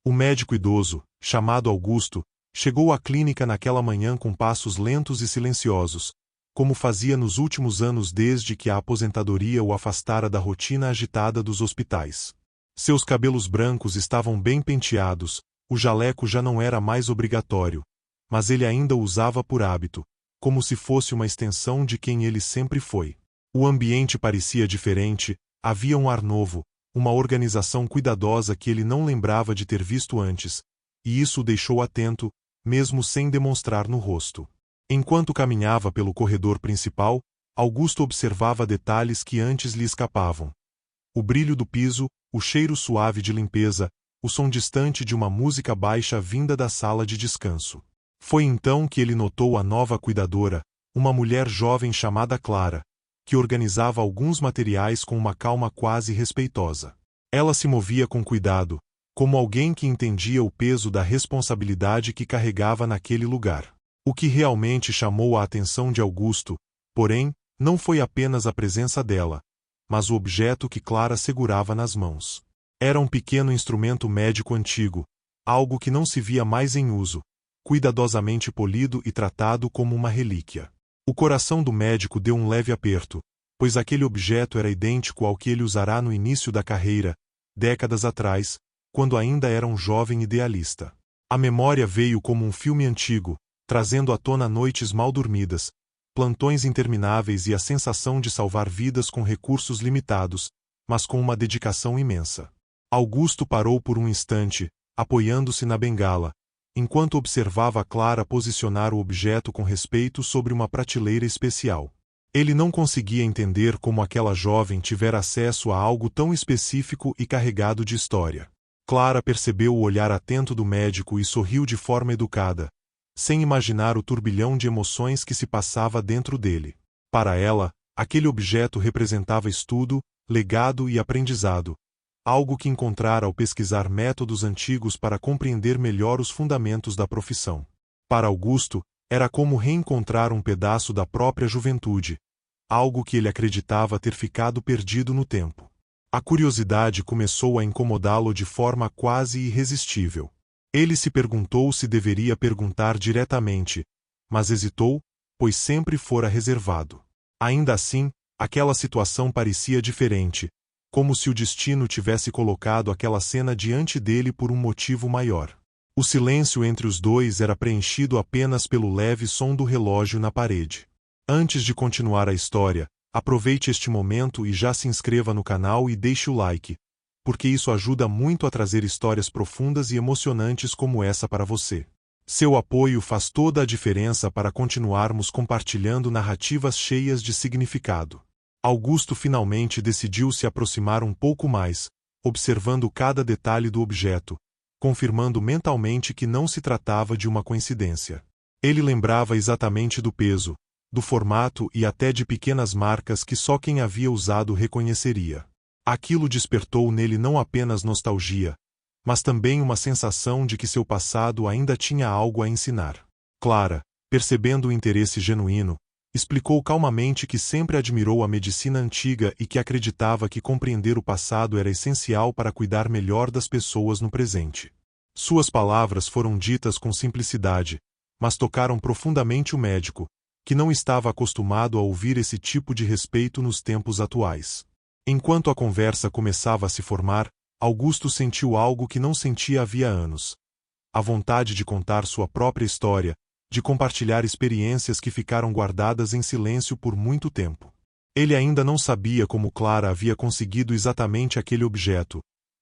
O médico idoso, chamado Augusto, chegou à clínica naquela manhã com passos lentos e silenciosos, como fazia nos últimos anos desde que a aposentadoria o afastara da rotina agitada dos hospitais. Seus cabelos brancos estavam bem penteados, o jaleco já não era mais obrigatório, mas ele ainda o usava por hábito, como se fosse uma extensão de quem ele sempre foi. O ambiente parecia diferente, havia um ar novo, uma organização cuidadosa que ele não lembrava de ter visto antes, e isso o deixou atento, mesmo sem demonstrar no rosto. Enquanto caminhava pelo corredor principal, Augusto observava detalhes que antes lhe escapavam. O brilho do piso, o cheiro suave de limpeza, o som distante de uma música baixa vinda da sala de descanso. Foi então que ele notou a nova cuidadora, uma mulher jovem chamada Clara, que organizava alguns materiais com uma calma quase respeitosa. Ela se movia com cuidado, como alguém que entendia o peso da responsabilidade que carregava naquele lugar. O que realmente chamou a atenção de Augusto, porém, não foi apenas a presença dela, mas o objeto que Clara segurava nas mãos. Era um pequeno instrumento médico antigo, algo que não se via mais em uso, cuidadosamente polido e tratado como uma relíquia. O coração do médico deu um leve aperto, pois aquele objeto era idêntico ao que ele usará no início da carreira, décadas atrás, quando ainda era um jovem idealista. A memória veio como um filme antigo, trazendo à tona noites mal dormidas, plantões intermináveis e a sensação de salvar vidas com recursos limitados, mas com uma dedicação imensa. Augusto parou por um instante, apoiando-se na bengala, enquanto observava Clara posicionar o objeto com respeito sobre uma prateleira especial. Ele não conseguia entender como aquela jovem tivera acesso a algo tão específico e carregado de história. Clara percebeu o olhar atento do médico e sorriu de forma educada, sem imaginar o turbilhão de emoções que se passava dentro dele. Para ela, aquele objeto representava estudo, legado e aprendizado, algo que encontrara ao pesquisar métodos antigos para compreender melhor os fundamentos da profissão. Para Augusto, era como reencontrar um pedaço da própria juventude, algo que ele acreditava ter ficado perdido no tempo. A curiosidade começou a incomodá-lo de forma quase irresistível. Ele se perguntou se deveria perguntar diretamente, mas hesitou, pois sempre fora reservado. Ainda assim, aquela situação parecia diferente, como se o destino tivesse colocado aquela cena diante dele por um motivo maior. O silêncio entre os dois era preenchido apenas pelo leve som do relógio na parede. Antes de continuar a história, aproveite este momento e já se inscreva no canal e deixe o like, porque isso ajuda muito a trazer histórias profundas e emocionantes como essa para você. Seu apoio faz toda a diferença para continuarmos compartilhando narrativas cheias de significado. Augusto finalmente decidiu se aproximar um pouco mais, observando cada detalhe do objeto, confirmando mentalmente que não se tratava de uma coincidência. Ele lembrava exatamente do peso, do formato e até de pequenas marcas que só quem havia usado reconheceria. Aquilo despertou nele não apenas nostalgia, mas também uma sensação de que seu passado ainda tinha algo a ensinar. Clara, percebendo o interesse genuíno, explicou calmamente que sempre admirou a medicina antiga e que acreditava que compreender o passado era essencial para cuidar melhor das pessoas no presente. Suas palavras foram ditas com simplicidade, mas tocaram profundamente o médico, que não estava acostumado a ouvir esse tipo de respeito nos tempos atuais. Enquanto a conversa começava a se formar, Augusto sentiu algo que não sentia havia anos. A vontade de contar sua própria história, de compartilhar experiências que ficaram guardadas em silêncio por muito tempo. Ele ainda não sabia como Clara havia conseguido exatamente aquele objeto,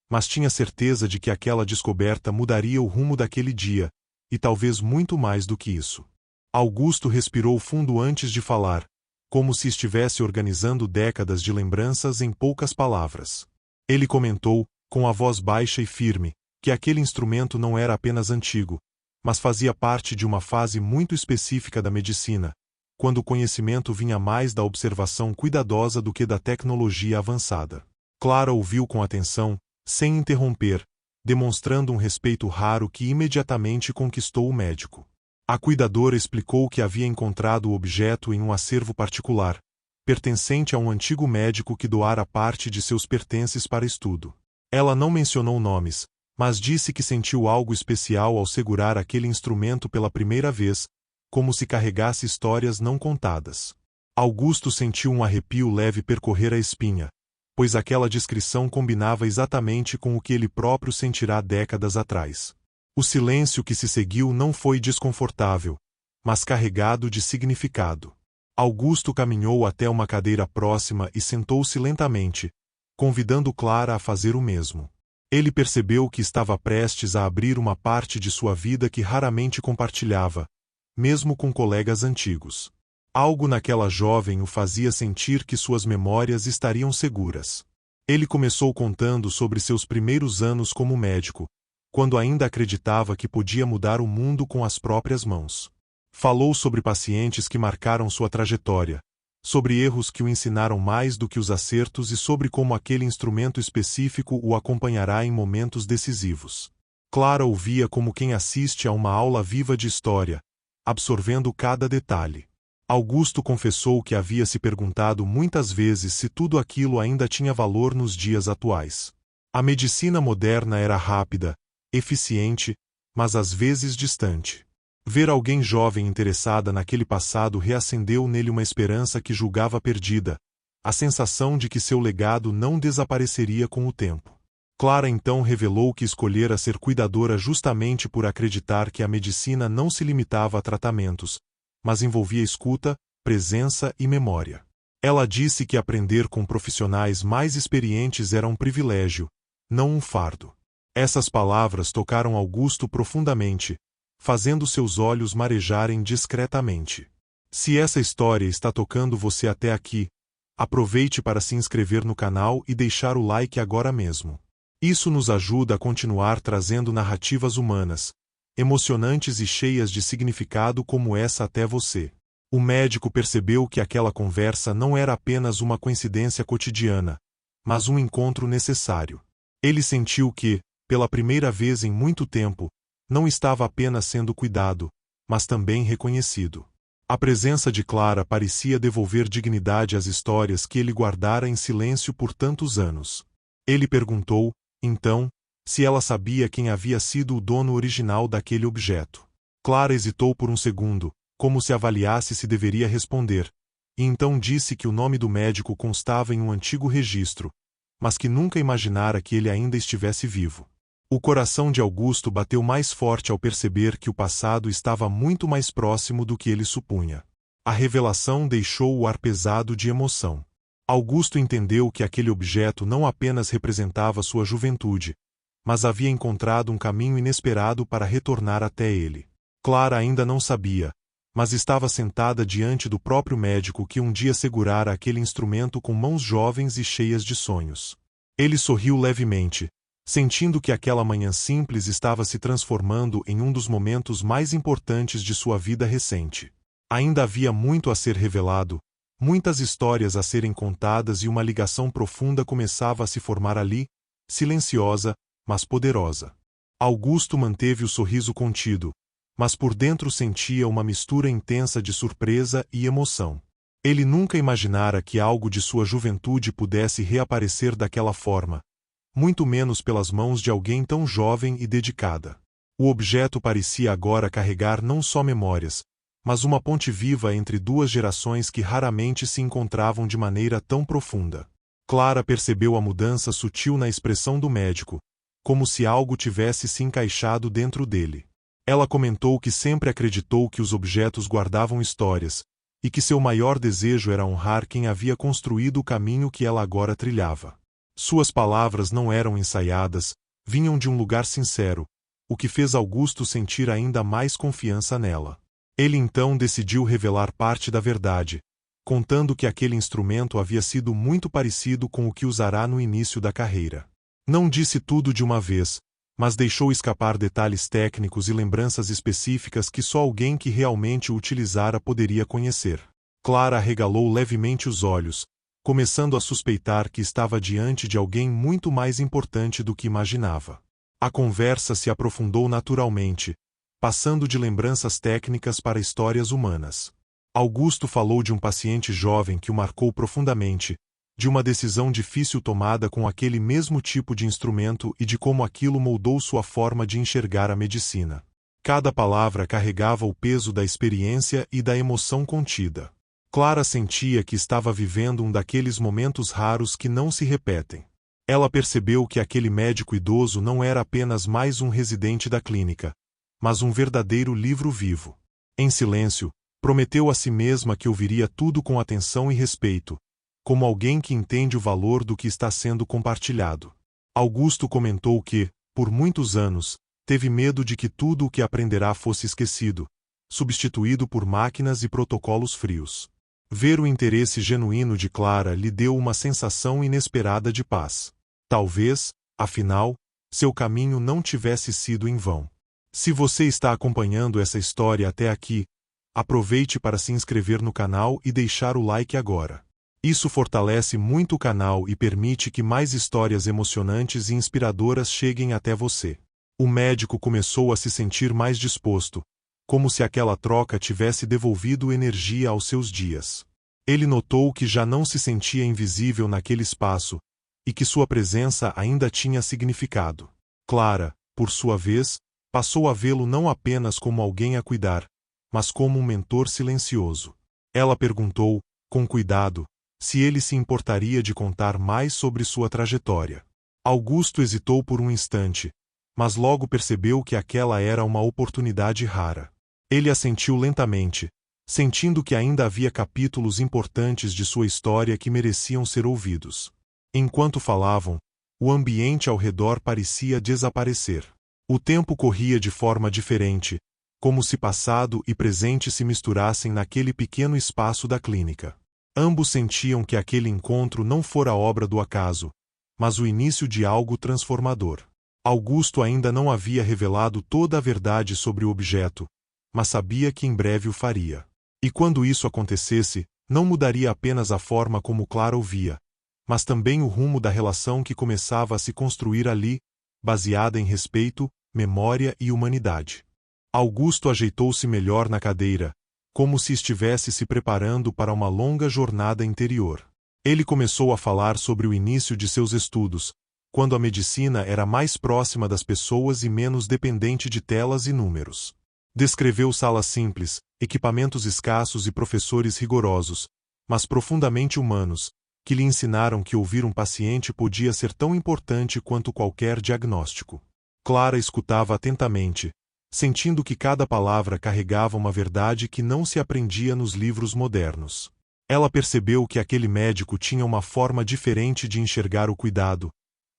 mas tinha certeza de que aquela descoberta mudaria o rumo daquele dia, e talvez muito mais do que isso. Augusto respirou fundo antes de falar, como se estivesse organizando décadas de lembranças em poucas palavras. Ele comentou, com a voz baixa e firme, que aquele instrumento não era apenas antigo, mas fazia parte de uma fase muito específica da medicina, quando o conhecimento vinha mais da observação cuidadosa do que da tecnologia avançada. Clara ouviu com atenção, sem interromper, demonstrando um respeito raro que imediatamente conquistou o médico. A cuidadora explicou que havia encontrado o objeto em um acervo particular, pertencente a um antigo médico que doara parte de seus pertences para estudo. Ela não mencionou nomes, mas disse que sentiu algo especial ao segurar aquele instrumento pela primeira vez, como se carregasse histórias não contadas. Augusto sentiu um arrepio leve percorrer a espinha, pois aquela descrição combinava exatamente com o que ele próprio sentirá décadas atrás. O silêncio que se seguiu não foi desconfortável, mas carregado de significado. Augusto caminhou até uma cadeira próxima e sentou-se lentamente, convidando Clara a fazer o mesmo. Ele percebeu que estava prestes a abrir uma parte de sua vida que raramente compartilhava, mesmo com colegas antigos. Algo naquela jovem o fazia sentir que suas memórias estariam seguras. Ele começou contando sobre seus primeiros anos como médico, quando ainda acreditava que podia mudar o mundo com as próprias mãos. Falou sobre pacientes que marcaram sua trajetória, sobre erros que o ensinaram mais do que os acertos e sobre como aquele instrumento específico o acompanhará em momentos decisivos. Clara ouvia como quem assiste a uma aula viva de história, absorvendo cada detalhe. Augusto confessou que havia se perguntado muitas vezes se tudo aquilo ainda tinha valor nos dias atuais. A medicina moderna era rápida, eficiente, mas às vezes distante. Ver alguém jovem interessada naquele passado reacendeu nele uma esperança que julgava perdida, a sensação de que seu legado não desapareceria com o tempo. Clara então revelou que escolhera ser cuidadora justamente por acreditar que a medicina não se limitava a tratamentos, mas envolvia escuta, presença e memória. Ela disse que aprender com profissionais mais experientes era um privilégio, não um fardo. Essas palavras tocaram Augusto profundamente, fazendo seus olhos marejarem discretamente. Se essa história está tocando você até aqui, aproveite para se inscrever no canal e deixar o like agora mesmo. Isso nos ajuda a continuar trazendo narrativas humanas, emocionantes e cheias de significado como essa até você. O médico percebeu que aquela conversa não era apenas uma coincidência cotidiana, mas um encontro necessário. Ele sentiu que, pela primeira vez em muito tempo, não estava apenas sendo cuidado, mas também reconhecido. A presença de Clara parecia devolver dignidade às histórias que ele guardara em silêncio por tantos anos. Ele perguntou, então, se ela sabia quem havia sido o dono original daquele objeto. Clara hesitou por um segundo, como se avaliasse se deveria responder, e então disse que o nome do médico constava em um antigo registro, mas que nunca imaginara que ele ainda estivesse vivo. O coração de Augusto bateu mais forte ao perceber que o passado estava muito mais próximo do que ele supunha. A revelação deixou o ar pesado de emoção. Augusto entendeu que aquele objeto não apenas representava sua juventude, mas havia encontrado um caminho inesperado para retornar até ele. Clara ainda não sabia, mas estava sentada diante do próprio médico que um dia segurara aquele instrumento com mãos jovens e cheias de sonhos. Ele sorriu levemente, sentindo que aquela manhã simples estava se transformando em um dos momentos mais importantes de sua vida recente. Ainda havia muito a ser revelado, muitas histórias a serem contadas e uma ligação profunda começava a se formar ali, silenciosa, mas poderosa. Augusto manteve o sorriso contido, mas por dentro sentia uma mistura intensa de surpresa e emoção. Ele nunca imaginara que algo de sua juventude pudesse reaparecer daquela forma, muito menos pelas mãos de alguém tão jovem e dedicada. O objeto parecia agora carregar não só memórias, mas uma ponte viva entre duas gerações que raramente se encontravam de maneira tão profunda. Clara percebeu a mudança sutil na expressão do médico, como se algo tivesse se encaixado dentro dele. Ela comentou que sempre acreditou que os objetos guardavam histórias, e que seu maior desejo era honrar quem havia construído o caminho que ela agora trilhava. Suas palavras não eram ensaiadas, vinham de um lugar sincero, o que fez Augusto sentir ainda mais confiança nela. Ele então decidiu revelar parte da verdade, contando que aquele instrumento havia sido muito parecido com o que usará no início da carreira. Não disse tudo de uma vez, mas deixou escapar detalhes técnicos e lembranças específicas que só alguém que realmente o utilizara poderia conhecer. Clara arregalou levemente os olhos, começando a suspeitar que estava diante de alguém muito mais importante do que imaginava. A conversa se aprofundou naturalmente, passando de lembranças técnicas para histórias humanas. Augusto falou de um paciente jovem que o marcou profundamente, de uma decisão difícil tomada com aquele mesmo tipo de instrumento e de como aquilo moldou sua forma de enxergar a medicina. Cada palavra carregava o peso da experiência e da emoção contida. Clara sentia que estava vivendo um daqueles momentos raros que não se repetem. Ela percebeu que aquele médico idoso não era apenas mais um residente da clínica, mas um verdadeiro livro vivo. Em silêncio, prometeu a si mesma que ouviria tudo com atenção e respeito, como alguém que entende o valor do que está sendo compartilhado. Augusto comentou que, por muitos anos, teve medo de que tudo o que aprenderá fosse esquecido, substituído por máquinas e protocolos frios. Ver o interesse genuíno de Clara lhe deu uma sensação inesperada de paz. Talvez, afinal, seu caminho não tivesse sido em vão. Se você está acompanhando essa história até aqui, aproveite para se inscrever no canal e deixar o like agora. Isso fortalece muito o canal e permite que mais histórias emocionantes e inspiradoras cheguem até você. O médico começou a se sentir mais disposto, como se aquela troca tivesse devolvido energia aos seus dias. Ele notou que já não se sentia invisível naquele espaço, e que sua presença ainda tinha significado. Clara, por sua vez, passou a vê-lo não apenas como alguém a cuidar, mas como um mentor silencioso. Ela perguntou, com cuidado, se ele se importaria de contar mais sobre sua trajetória. Augusto hesitou por um instante, mas logo percebeu que aquela era uma oportunidade rara. Ele assentiu lentamente, sentindo que ainda havia capítulos importantes de sua história que mereciam ser ouvidos. Enquanto falavam, o ambiente ao redor parecia desaparecer. O tempo corria de forma diferente, como se passado e presente se misturassem naquele pequeno espaço da clínica. Ambos sentiam que aquele encontro não fora obra do acaso, mas o início de algo transformador. Augusto ainda não havia revelado toda a verdade sobre o objeto, mas sabia que em breve o faria. E quando isso acontecesse, não mudaria apenas a forma como Clara o via, mas também o rumo da relação que começava a se construir ali, baseada em respeito, memória e humanidade. Augusto ajeitou-se melhor na cadeira, como se estivesse se preparando para uma longa jornada interior. Ele começou a falar sobre o início de seus estudos, quando a medicina era mais próxima das pessoas e menos dependente de telas e números. Descreveu salas simples, equipamentos escassos e professores rigorosos, mas profundamente humanos, que lhe ensinaram que ouvir um paciente podia ser tão importante quanto qualquer diagnóstico. Clara escutava atentamente, sentindo que cada palavra carregava uma verdade que não se aprendia nos livros modernos. Ela percebeu que aquele médico tinha uma forma diferente de enxergar o cuidado,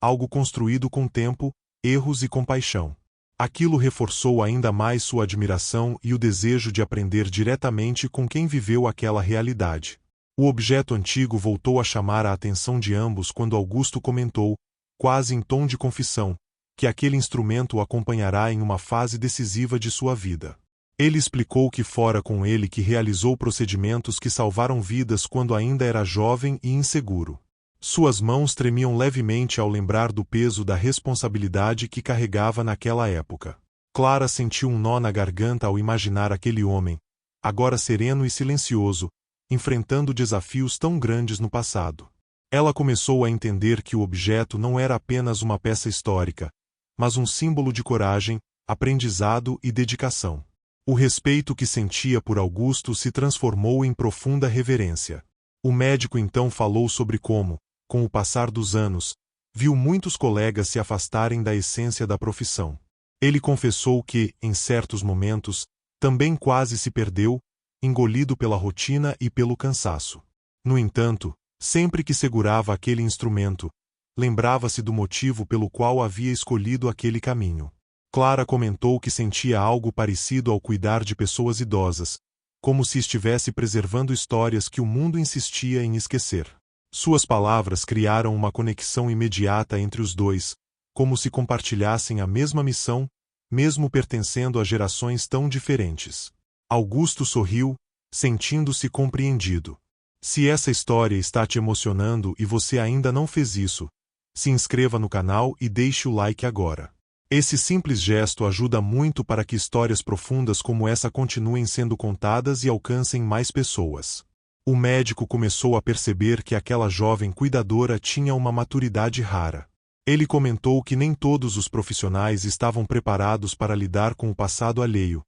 algo construído com tempo, erros e compaixão. Aquilo reforçou ainda mais sua admiração e o desejo de aprender diretamente com quem viveu aquela realidade. O objeto antigo voltou a chamar a atenção de ambos quando Augusto comentou, quase em tom de confissão, que aquele instrumento o acompanhará em uma fase decisiva de sua vida. Ele explicou que fora com ele que realizou procedimentos que salvaram vidas quando ainda era jovem e inseguro. Suas mãos tremiam levemente ao lembrar do peso da responsabilidade que carregava naquela época. Clara sentiu um nó na garganta ao imaginar aquele homem, agora sereno e silencioso, enfrentando desafios tão grandes no passado. Ela começou a entender que o objeto não era apenas uma peça histórica, mas um símbolo de coragem, aprendizado e dedicação. O respeito que sentia por Augusto se transformou em profunda reverência. O médico então falou sobre como, com o passar dos anos, viu muitos colegas se afastarem da essência da profissão. Ele confessou que, em certos momentos, também quase se perdeu, engolido pela rotina e pelo cansaço. No entanto, sempre que segurava aquele instrumento, lembrava-se do motivo pelo qual havia escolhido aquele caminho. Clara comentou que sentia algo parecido ao cuidar de pessoas idosas, como se estivesse preservando histórias que o mundo insistia em esquecer. Suas palavras criaram uma conexão imediata entre os dois, como se compartilhassem a mesma missão, mesmo pertencendo a gerações tão diferentes. Augusto sorriu, sentindo-se compreendido. Se essa história está te emocionando e você ainda não fez isso, se inscreva no canal e deixe o like agora. Esse simples gesto ajuda muito para que histórias profundas como essa continuem sendo contadas e alcancem mais pessoas. O médico começou a perceber que aquela jovem cuidadora tinha uma maturidade rara. Ele comentou que nem todos os profissionais estavam preparados para lidar com o passado alheio,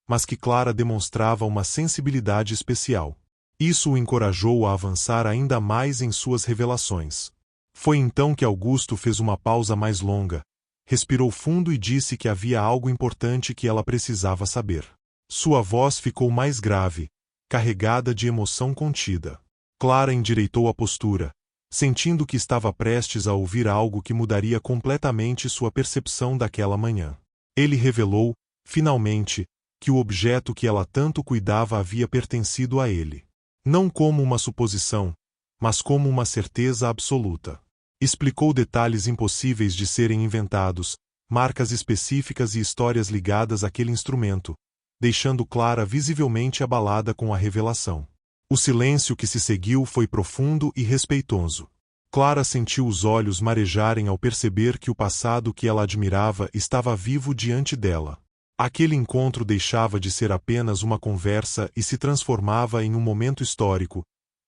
mas que Clara demonstrava uma sensibilidade especial. Isso o encorajou a avançar ainda mais em suas revelações. Foi então que Augusto fez uma pausa mais longa, respirou fundo e disse que havia algo importante que ela precisava saber. Sua voz ficou mais grave, carregada de emoção contida. Clara endireitou a postura, sentindo que estava prestes a ouvir algo que mudaria completamente sua percepção daquela manhã. Ele revelou, finalmente, que o objeto que ela tanto cuidava havia pertencido a ele. Não como uma suposição, mas como uma certeza absoluta. Explicou detalhes impossíveis de serem inventados, marcas específicas e histórias ligadas àquele instrumento, deixando Clara visivelmente abalada com a revelação. O silêncio que se seguiu foi profundo e respeitoso. Clara sentiu os olhos marejarem ao perceber que o passado que ela admirava estava vivo diante dela. Aquele encontro deixava de ser apenas uma conversa e se transformava em um momento histórico,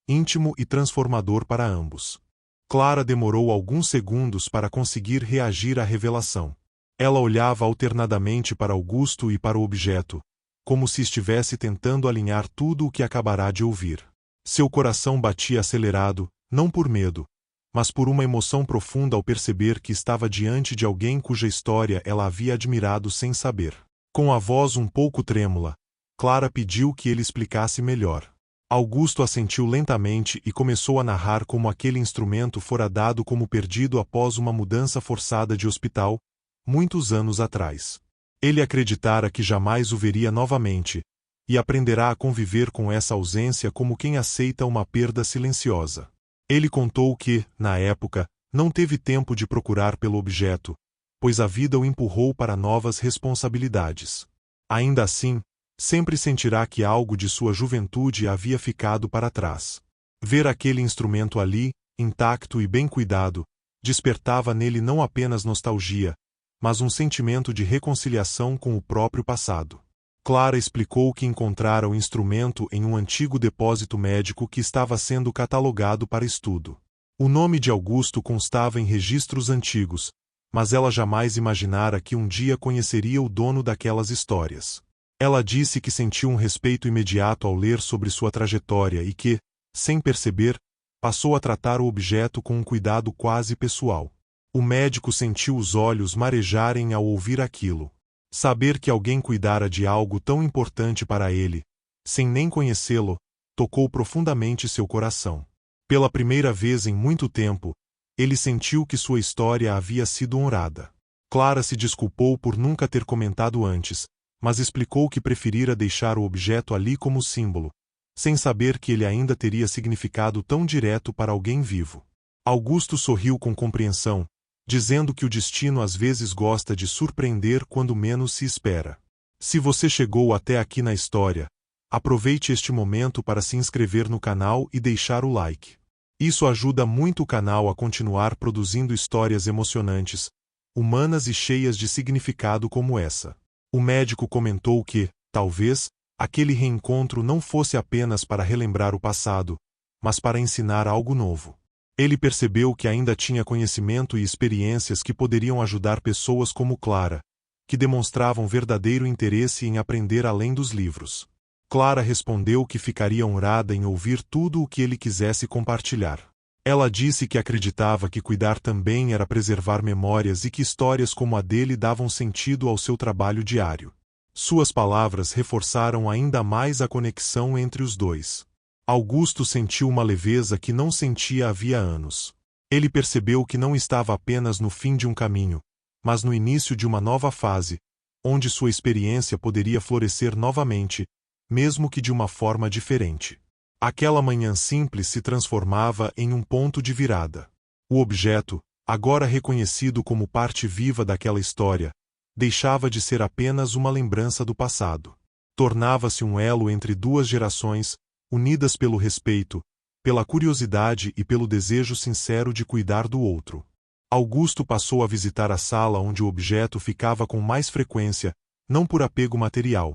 íntimo e transformador para ambos. Clara demorou alguns segundos para conseguir reagir à revelação. Ela olhava alternadamente para Augusto e para o objeto, como se estivesse tentando alinhar tudo o que acabará de ouvir. Seu coração batia acelerado, não por medo, mas por uma emoção profunda ao perceber que estava diante de alguém cuja história ela havia admirado sem saber. Com a voz um pouco trêmula, Clara pediu que ele explicasse melhor. Augusto assentiu lentamente e começou a narrar como aquele instrumento fora dado como perdido após uma mudança forçada de hospital, muitos anos atrás. Ele acreditara que jamais o veria novamente, e aprenderá a conviver com essa ausência como quem aceita uma perda silenciosa. Ele contou que, na época, não teve tempo de procurar pelo objeto, pois a vida o empurrou para novas responsabilidades. Ainda assim, sempre sentirá que algo de sua juventude havia ficado para trás. Ver aquele instrumento ali, intacto e bem cuidado, despertava nele não apenas nostalgia, mas um sentimento de reconciliação com o próprio passado. Clara explicou que encontrara o instrumento em um antigo depósito médico que estava sendo catalogado para estudo. O nome de Augusto constava em registros antigos, mas ela jamais imaginara que um dia conheceria o dono daquelas histórias. Ela disse que sentiu um respeito imediato ao ler sobre sua trajetória e que, sem perceber, passou a tratar o objeto com um cuidado quase pessoal. O médico sentiu os olhos marejarem ao ouvir aquilo. Saber que alguém cuidara de algo tão importante para ele, sem nem conhecê-lo, tocou profundamente seu coração. Pela primeira vez em muito tempo, ele sentiu que sua história havia sido honrada. Clara se desculpou por nunca ter comentado antes, mas explicou que preferira deixar o objeto ali como símbolo, sem saber que ele ainda teria significado tão direto para alguém vivo. Augusto sorriu com compreensão, dizendo que o destino às vezes gosta de surpreender quando menos se espera. Se você chegou até aqui na história, aproveite este momento para se inscrever no canal e deixar o like. Isso ajuda muito o canal a continuar produzindo histórias emocionantes, humanas e cheias de significado como essa. O médico comentou que, talvez, aquele reencontro não fosse apenas para relembrar o passado, mas para ensinar algo novo. Ele percebeu que ainda tinha conhecimento e experiências que poderiam ajudar pessoas como Clara, que demonstravam verdadeiro interesse em aprender além dos livros. Clara respondeu que ficaria honrada em ouvir tudo o que ele quisesse compartilhar. Ela disse que acreditava que cuidar também era preservar memórias e que histórias como a dele davam sentido ao seu trabalho diário. Suas palavras reforçaram ainda mais a conexão entre os dois. Augusto sentiu uma leveza que não sentia havia anos. Ele percebeu que não estava apenas no fim de um caminho, mas no início de uma nova fase, onde sua experiência poderia florescer novamente, mesmo que de uma forma diferente. Aquela manhã simples se transformava em um ponto de virada. O objeto, agora reconhecido como parte viva daquela história, deixava de ser apenas uma lembrança do passado. Tornava-se um elo entre duas gerações, unidas pelo respeito, pela curiosidade e pelo desejo sincero de cuidar do outro. Augusto passou a visitar a sala onde o objeto ficava com mais frequência, não por apego material,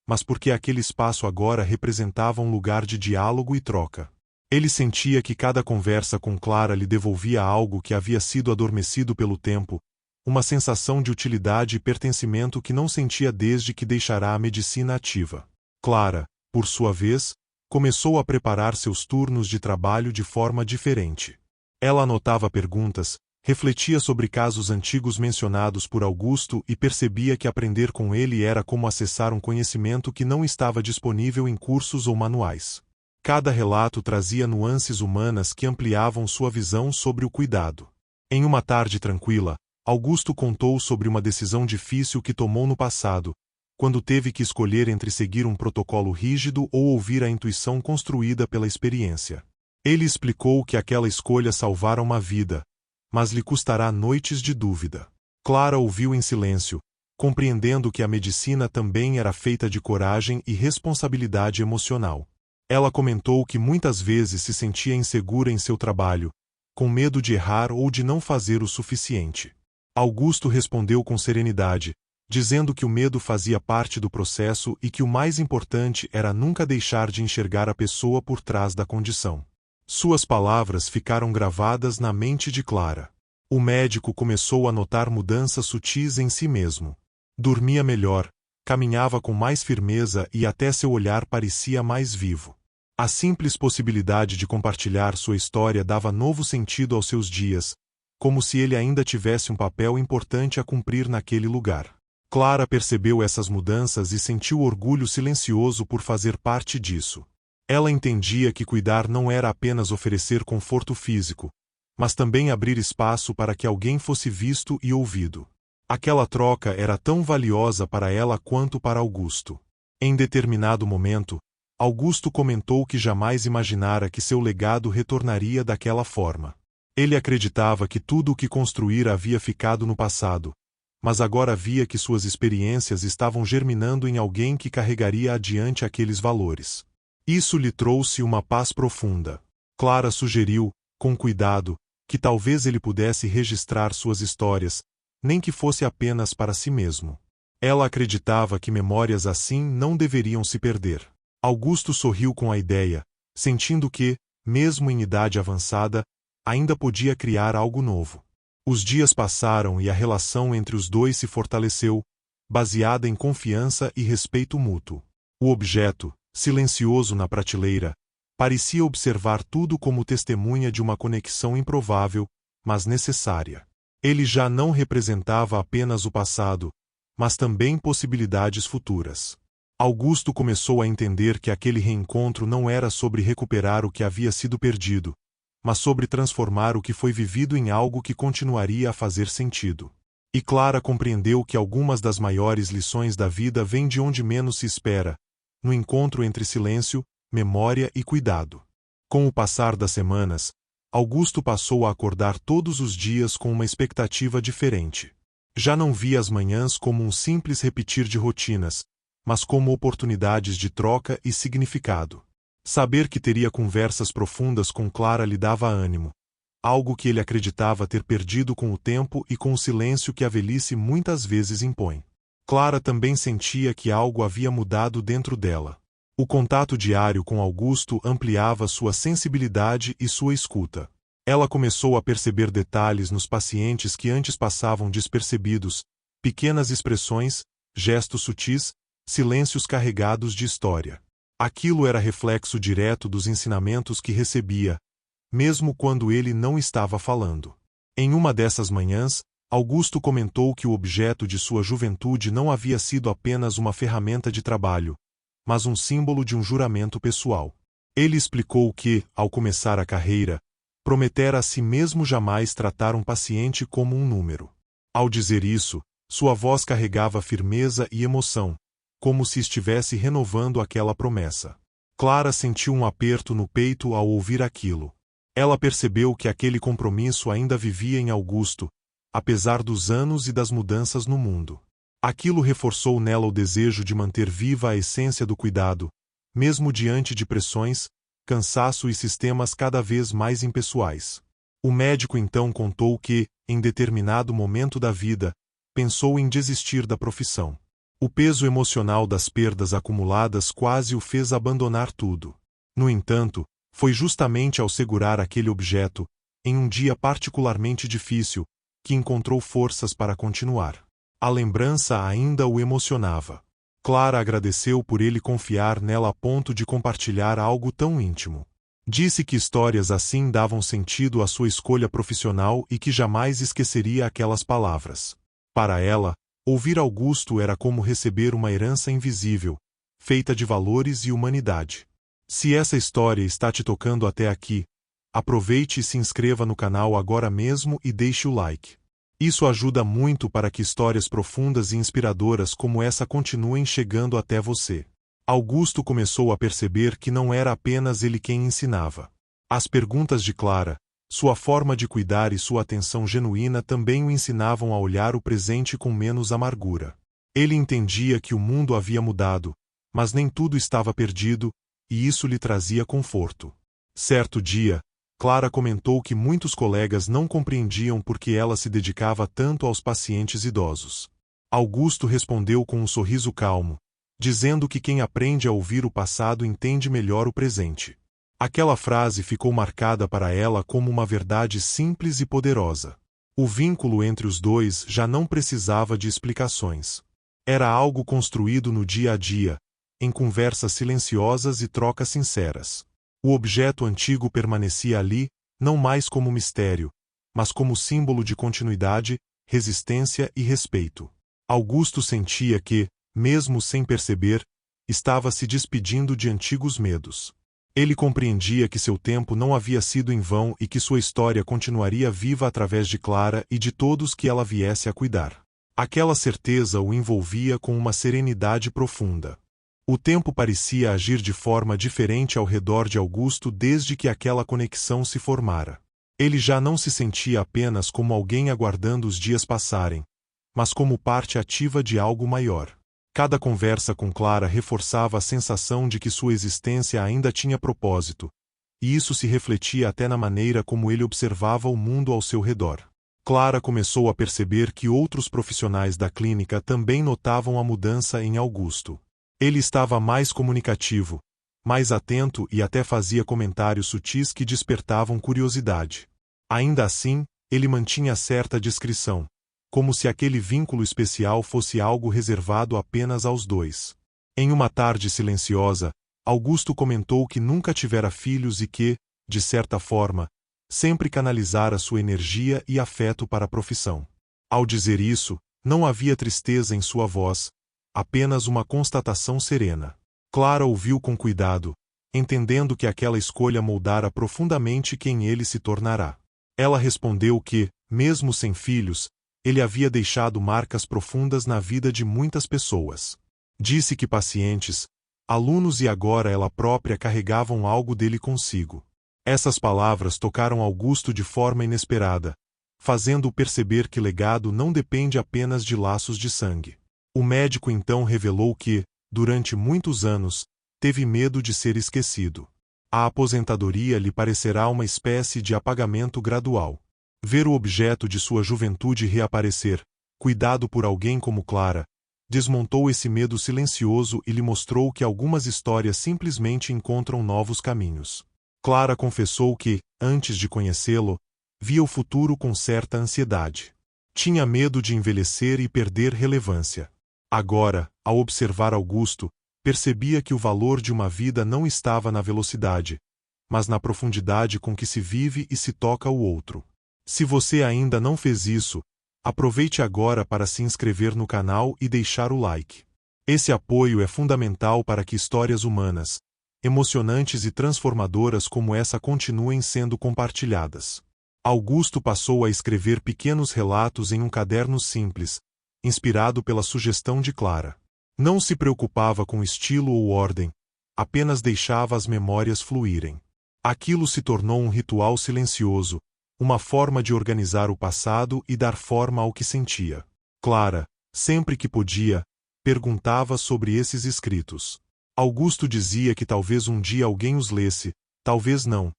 mas porque aquele espaço agora representava um lugar de diálogo e troca. Ele sentia que cada conversa com Clara lhe devolvia algo que havia sido adormecido pelo tempo, uma sensação de utilidade e pertencimento que não sentia desde que deixara a medicina ativa. Clara, por sua vez, começou a preparar seus turnos de trabalho de forma diferente. Ela anotava perguntas, refletia sobre casos antigos mencionados por Augusto e percebia que aprender com ele era como acessar um conhecimento que não estava disponível em cursos ou manuais. Cada relato trazia nuances humanas que ampliavam sua visão sobre o cuidado. Em uma tarde tranquila, Augusto contou sobre uma decisão difícil que tomou no passado, quando teve que escolher entre seguir um protocolo rígido ou ouvir a intuição construída pela experiência. Ele explicou que aquela escolha salvara uma vida, mas lhe custará noites de dúvida. Clara ouviu em silêncio, compreendendo que a medicina também era feita de coragem e responsabilidade emocional. Ela comentou que muitas vezes se sentia insegura em seu trabalho, com medo de errar ou de não fazer o suficiente. Augusto respondeu com serenidade, dizendo que o medo fazia parte do processo e que o mais importante era nunca deixar de enxergar a pessoa por trás da condição. Suas palavras ficaram gravadas na mente de Clara. O médico começou a notar mudanças sutis em si mesmo. Dormia melhor, caminhava com mais firmeza e até seu olhar parecia mais vivo. A simples possibilidade de compartilhar sua história dava novo sentido aos seus dias, como se ele ainda tivesse um papel importante a cumprir naquele lugar. Clara percebeu essas mudanças e sentiu orgulho silencioso por fazer parte disso. Ela entendia que cuidar não era apenas oferecer conforto físico, mas também abrir espaço para que alguém fosse visto e ouvido. Aquela troca era tão valiosa para ela quanto para Augusto. Em determinado momento, Augusto comentou que jamais imaginara que seu legado retornaria daquela forma. Ele acreditava que tudo o que construíra havia ficado no passado, mas agora via que suas experiências estavam germinando em alguém que carregaria adiante aqueles valores. Isso lhe trouxe uma paz profunda. Clara sugeriu, com cuidado, que talvez ele pudesse registrar suas histórias, nem que fosse apenas para si mesmo. Ela acreditava que memórias assim não deveriam se perder. Augusto sorriu com a ideia, sentindo que, mesmo em idade avançada, ainda podia criar algo novo. Os dias passaram e a relação entre os dois se fortaleceu, baseada em confiança e respeito mútuo. O objeto, silencioso na prateleira, parecia observar tudo como testemunha de uma conexão improvável, mas necessária. Ele já não representava apenas o passado, mas também possibilidades futuras. Augusto começou a entender que aquele reencontro não era sobre recuperar o que havia sido perdido, mas sobre transformar o que foi vivido em algo que continuaria a fazer sentido. E Clara compreendeu que algumas das maiores lições da vida vêm de onde menos se espera, no encontro entre silêncio, memória e cuidado. Com o passar das semanas, Augusto passou a acordar todos os dias com uma expectativa diferente. Já não via as manhãs como um simples repetir de rotinas, mas como oportunidades de troca e significado. Saber que teria conversas profundas com Clara lhe dava ânimo, algo que ele acreditava ter perdido com o tempo e com o silêncio que a velhice muitas vezes impõe. Clara também sentia que algo havia mudado dentro dela. O contato diário com Augusto ampliava sua sensibilidade e sua escuta. Ela começou a perceber detalhes nos pacientes que antes passavam despercebidos, pequenas expressões, gestos sutis, silêncios carregados de história. Aquilo era reflexo direto dos ensinamentos que recebia, mesmo quando ele não estava falando. Em uma dessas manhãs, Augusto comentou que o objeto de sua juventude não havia sido apenas uma ferramenta de trabalho, mas um símbolo de um juramento pessoal. Ele explicou que, ao começar a carreira, prometera a si mesmo jamais tratar um paciente como um número. Ao dizer isso, sua voz carregava firmeza e emoção, como se estivesse renovando aquela promessa. Clara sentiu um aperto no peito ao ouvir aquilo. Ela percebeu que aquele compromisso ainda vivia em Augusto, apesar dos anos e das mudanças no mundo. Aquilo reforçou nela o desejo de manter viva a essência do cuidado, mesmo diante de pressões, cansaço e sistemas cada vez mais impessoais. O médico então contou que, em determinado momento da vida, pensou em desistir da profissão. O peso emocional das perdas acumuladas quase o fez abandonar tudo. No entanto, foi justamente ao segurar aquele objeto, em um dia particularmente difícil, que encontrou forças para continuar. A lembrança ainda o emocionava. Clara agradeceu por ele confiar nela a ponto de compartilhar algo tão íntimo. Disse que histórias assim davam sentido à sua escolha profissional e que jamais esqueceria aquelas palavras. Para ela, ouvir Augusto era como receber uma herança invisível, feita de valores e humanidade. Se essa história está te tocando até aqui, aproveite e se inscreva no canal agora mesmo e deixe o like. Isso ajuda muito para que histórias profundas e inspiradoras como essa continuem chegando até você. Augusto começou a perceber que não era apenas ele quem ensinava. As perguntas de Clara, sua forma de cuidar e sua atenção genuína também o ensinavam a olhar o presente com menos amargura. Ele entendia que o mundo havia mudado, mas nem tudo estava perdido, e isso lhe trazia conforto. Certo dia, Clara comentou que muitos colegas não compreendiam por que ela se dedicava tanto aos pacientes idosos. Augusto respondeu com um sorriso calmo, dizendo que quem aprende a ouvir o passado entende melhor o presente. Aquela frase ficou marcada para ela como uma verdade simples e poderosa. O vínculo entre os dois já não precisava de explicações. Era algo construído no dia a dia, em conversas silenciosas e trocas sinceras. O objeto antigo permanecia ali, não mais como mistério, mas como símbolo de continuidade, resistência e respeito. Augusto sentia que, mesmo sem perceber, estava se despedindo de antigos medos. Ele compreendia que seu tempo não havia sido em vão e que sua história continuaria viva através de Clara e de todos que ela viesse a cuidar. Aquela certeza o envolvia com uma serenidade profunda. O tempo parecia agir de forma diferente ao redor de Augusto desde que aquela conexão se formara. Ele já não se sentia apenas como alguém aguardando os dias passarem, mas como parte ativa de algo maior. Cada conversa com Clara reforçava a sensação de que sua existência ainda tinha propósito, e isso se refletia até na maneira como ele observava o mundo ao seu redor. Clara começou a perceber que outros profissionais da clínica também notavam a mudança em Augusto. Ele estava mais comunicativo, mais atento e até fazia comentários sutis que despertavam curiosidade. Ainda assim, ele mantinha certa discrição, como se aquele vínculo especial fosse algo reservado apenas aos dois. Em uma tarde silenciosa, Augusto comentou que nunca tivera filhos e que, de certa forma, sempre canalizara sua energia e afeto para a profissão. Ao dizer isso, não havia tristeza em sua voz, apenas uma constatação serena. Clara ouviu com cuidado, entendendo que aquela escolha moldara profundamente quem ele se tornará. Ela respondeu que, mesmo sem filhos, ele havia deixado marcas profundas na vida de muitas pessoas. Disse que pacientes, alunos e agora ela própria carregavam algo dele consigo. Essas palavras tocaram Augusto de forma inesperada, fazendo-o perceber que legado não depende apenas de laços de sangue. O médico então revelou que, durante muitos anos, teve medo de ser esquecido. A aposentadoria lhe parecerá uma espécie de apagamento gradual. Ver o objeto de sua juventude reaparecer, cuidado por alguém como Clara, desmontou esse medo silencioso e lhe mostrou que algumas histórias simplesmente encontram novos caminhos. Clara confessou que, antes de conhecê-lo, via o futuro com certa ansiedade. Tinha medo de envelhecer e perder relevância. Agora, ao observar Augusto, percebia que o valor de uma vida não estava na velocidade, mas na profundidade com que se vive e se toca o outro. Se você ainda não fez isso, aproveite agora para se inscrever no canal e deixar o like. Esse apoio é fundamental para que histórias humanas, emocionantes e transformadoras como essa continuem sendo compartilhadas. Augusto passou a escrever pequenos relatos em um caderno simples, inspirado pela sugestão de Clara. Não se preocupava com estilo ou ordem, apenas deixava as memórias fluírem. Aquilo se tornou um ritual silencioso, uma forma de organizar o passado e dar forma ao que sentia. Clara, sempre que podia, perguntava sobre esses escritos. Augusto dizia que talvez um dia alguém os lesse, talvez não,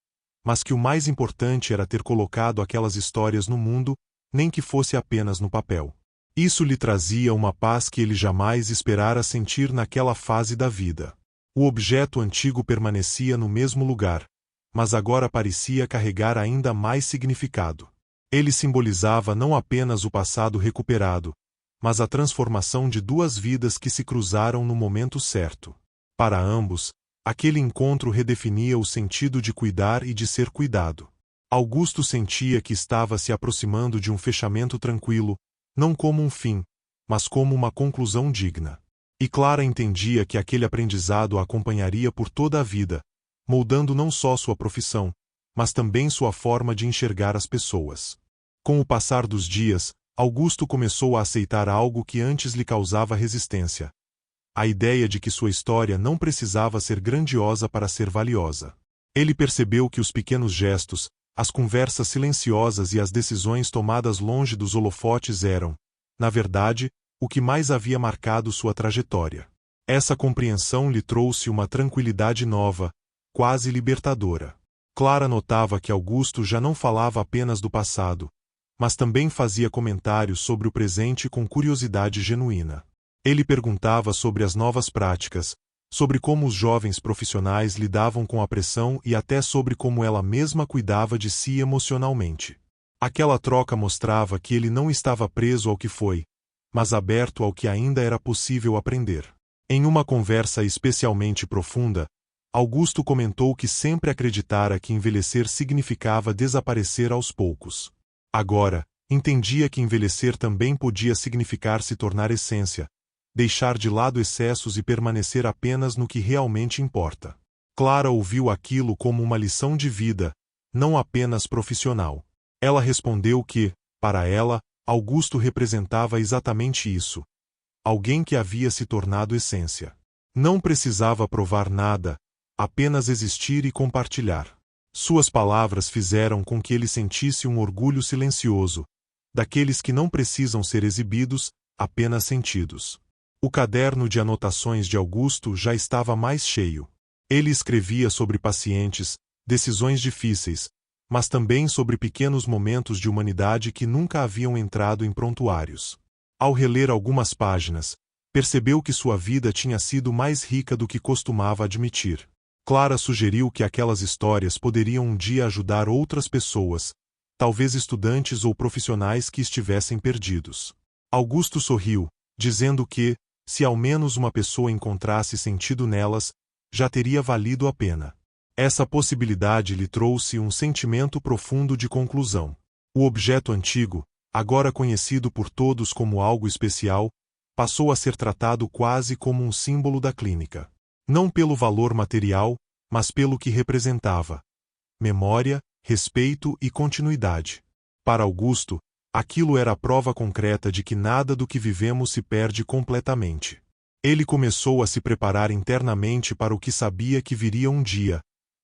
mas que o mais importante era ter colocado aquelas histórias no mundo, nem que fosse apenas no papel. Isso lhe trazia uma paz que ele jamais esperara sentir naquela fase da vida. O objeto antigo permanecia no mesmo lugar, mas agora parecia carregar ainda mais significado. Ele simbolizava não apenas o passado recuperado, mas a transformação de duas vidas que se cruzaram no momento certo. Para ambos, aquele encontro redefinia o sentido de cuidar e de ser cuidado. Augusto sentia que estava se aproximando de um fechamento tranquilo, não como um fim, mas como uma conclusão digna. E Clara entendia que aquele aprendizado a acompanharia por toda a vida, moldando não só sua profissão, mas também sua forma de enxergar as pessoas. Com o passar dos dias, Augusto começou a aceitar algo que antes lhe causava resistência: a ideia de que sua história não precisava ser grandiosa para ser valiosa. Ele percebeu que os pequenos gestos, as conversas silenciosas e as decisões tomadas longe dos holofotes eram, na verdade, o que mais havia marcado sua trajetória. Essa compreensão lhe trouxe uma tranquilidade nova, quase libertadora. Clara notava que Augusto já não falava apenas do passado, mas também fazia comentários sobre o presente com curiosidade genuína. Ele perguntava sobre as novas práticas, sobre como os jovens profissionais lidavam com a pressão e até sobre como ela mesma cuidava de si emocionalmente. Aquela troca mostrava que ele não estava preso ao que foi, mas aberto ao que ainda era possível aprender. Em uma conversa especialmente profunda, Augusto comentou que sempre acreditara que envelhecer significava desaparecer aos poucos. Agora, entendia que envelhecer também podia significar se tornar essência, deixar de lado excessos e permanecer apenas no que realmente importa. Clara ouviu aquilo como uma lição de vida, não apenas profissional. Ela respondeu que, para ela, Augusto representava exatamente isso: alguém que havia se tornado essência. Não precisava provar nada, apenas existir e compartilhar. Suas palavras fizeram com que ele sentisse um orgulho silencioso, daqueles que não precisam ser exibidos, apenas sentidos. O caderno de anotações de Augusto já estava mais cheio. Ele escrevia sobre pacientes, decisões difíceis, mas também sobre pequenos momentos de humanidade que nunca haviam entrado em prontuários. Ao reler algumas páginas, percebeu que sua vida tinha sido mais rica do que costumava admitir. Clara sugeriu que aquelas histórias poderiam um dia ajudar outras pessoas, talvez estudantes ou profissionais que estivessem perdidos. Augusto sorriu, dizendo que, se ao menos uma pessoa encontrasse sentido nelas, já teria valido a pena. Essa possibilidade lhe trouxe um sentimento profundo de conclusão. O objeto antigo, agora conhecido por todos como algo especial, passou a ser tratado quase como um símbolo da clínica. Não pelo valor material, mas pelo que representava: memória, respeito e continuidade. Para Augusto, aquilo era a prova concreta de que nada do que vivemos se perde completamente. Ele começou a se preparar internamente para o que sabia que viria um dia,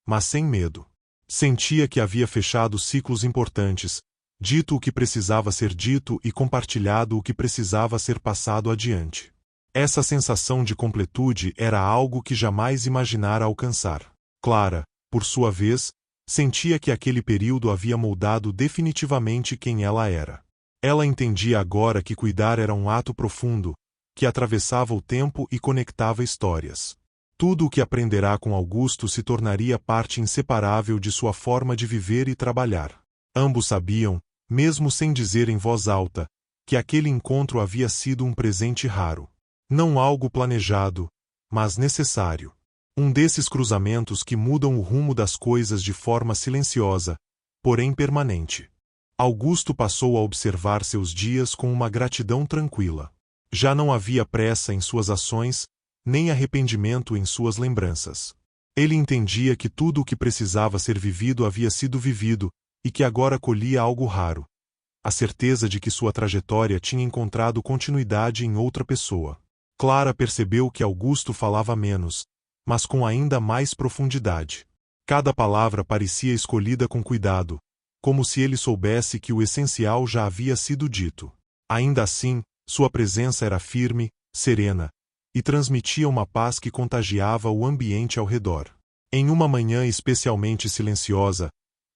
mas sem medo. Sentia que havia fechado ciclos importantes, dito o que precisava ser dito e compartilhado o que precisava ser passado adiante. Essa sensação de completude era algo que jamais imaginara alcançar. Clara, por sua vez, sentia que aquele período havia moldado definitivamente quem ela era. Ela entendia agora que cuidar era um ato profundo, que atravessava o tempo e conectava histórias. Tudo o que aprenderá com Augusto se tornaria parte inseparável de sua forma de viver e trabalhar. Ambos sabiam, mesmo sem dizer em voz alta, que aquele encontro havia sido um presente raro. Não algo planejado, mas necessário. Um desses cruzamentos que mudam o rumo das coisas de forma silenciosa, porém permanente. Augusto passou a observar seus dias com uma gratidão tranquila. Já não havia pressa em suas ações, nem arrependimento em suas lembranças. Ele entendia que tudo o que precisava ser vivido havia sido vivido, e que agora colhia algo raro: a certeza de que sua trajetória tinha encontrado continuidade em outra pessoa. Clara percebeu que Augusto falava menos, mas com ainda mais profundidade. Cada palavra parecia escolhida com cuidado, como se ele soubesse que o essencial já havia sido dito. Ainda assim, sua presença era firme, serena, e transmitia uma paz que contagiava o ambiente ao redor. Em uma manhã especialmente silenciosa,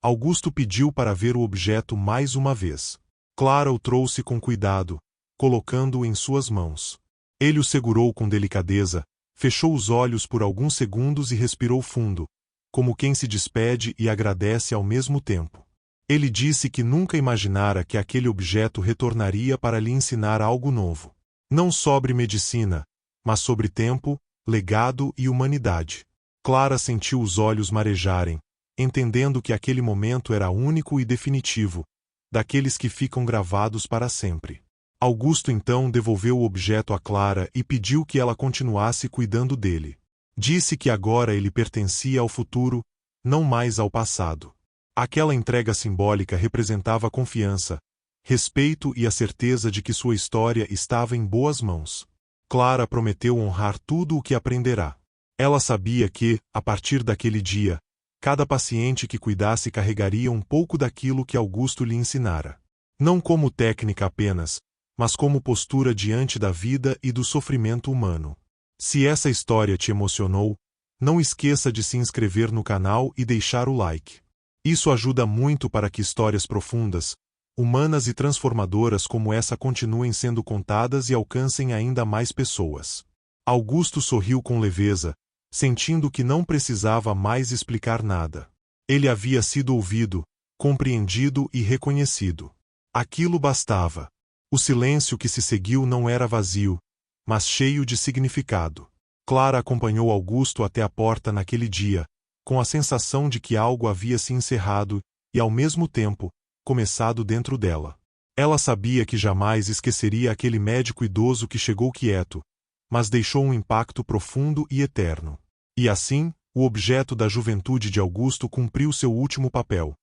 Augusto pediu para ver o objeto mais uma vez. Clara o trouxe com cuidado, colocando-o em suas mãos. Ele o segurou com delicadeza, fechou os olhos por alguns segundos e respirou fundo, como quem se despede e agradece ao mesmo tempo. Ele disse que nunca imaginara que aquele objeto retornaria para lhe ensinar algo novo. Não sobre medicina, mas sobre tempo, legado e humanidade. Clara sentiu os olhos marejarem, entendendo que aquele momento era único e definitivo, daqueles que ficam gravados para sempre. Augusto então devolveu o objeto a Clara e pediu que ela continuasse cuidando dele. Disse que agora ele pertencia ao futuro, não mais ao passado. Aquela entrega simbólica representava confiança, respeito e a certeza de que sua história estava em boas mãos. Clara prometeu honrar tudo o que aprenderá. Ela sabia que, a partir daquele dia, cada paciente que cuidasse carregaria um pouco daquilo que Augusto lhe ensinara. Não como técnica apenas, mas como postura diante da vida e do sofrimento humano. Se essa história te emocionou, não esqueça de se inscrever no canal e deixar o like. Isso ajuda muito para que histórias profundas, humanas e transformadoras como essa continuem sendo contadas e alcancem ainda mais pessoas. Augusto sorriu com leveza, sentindo que não precisava mais explicar nada. Ele havia sido ouvido, compreendido e reconhecido. Aquilo bastava. O silêncio que se seguiu não era vazio, mas cheio de significado. Clara acompanhou Augusto até a porta naquele dia, com a sensação de que algo havia se encerrado e, ao mesmo tempo, começado dentro dela. Ela sabia que jamais esqueceria aquele médico idoso que chegou quieto, mas deixou um impacto profundo e eterno. E assim, o objeto da juventude de Augusto cumpriu seu último papel.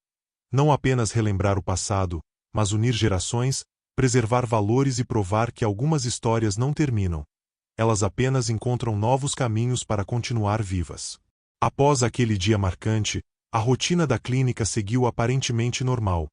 Não apenas relembrar o passado, mas unir gerações, preservar valores e provar que algumas histórias não terminam. Elas apenas encontram novos caminhos para continuar vivas. Após aquele dia marcante, a rotina da clínica seguiu aparentemente normal,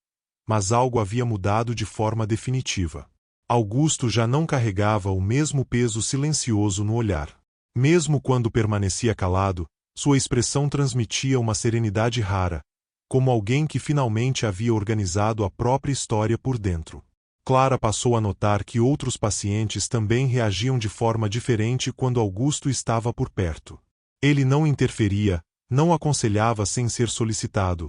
mas algo havia mudado de forma definitiva. Augusto já não carregava o mesmo peso silencioso no olhar. Mesmo quando permanecia calado, sua expressão transmitia uma serenidade rara, como alguém que finalmente havia organizado a própria história por dentro. Clara passou a notar que outros pacientes também reagiam de forma diferente quando Augusto estava por perto. Ele não interferia, não aconselhava sem ser solicitado,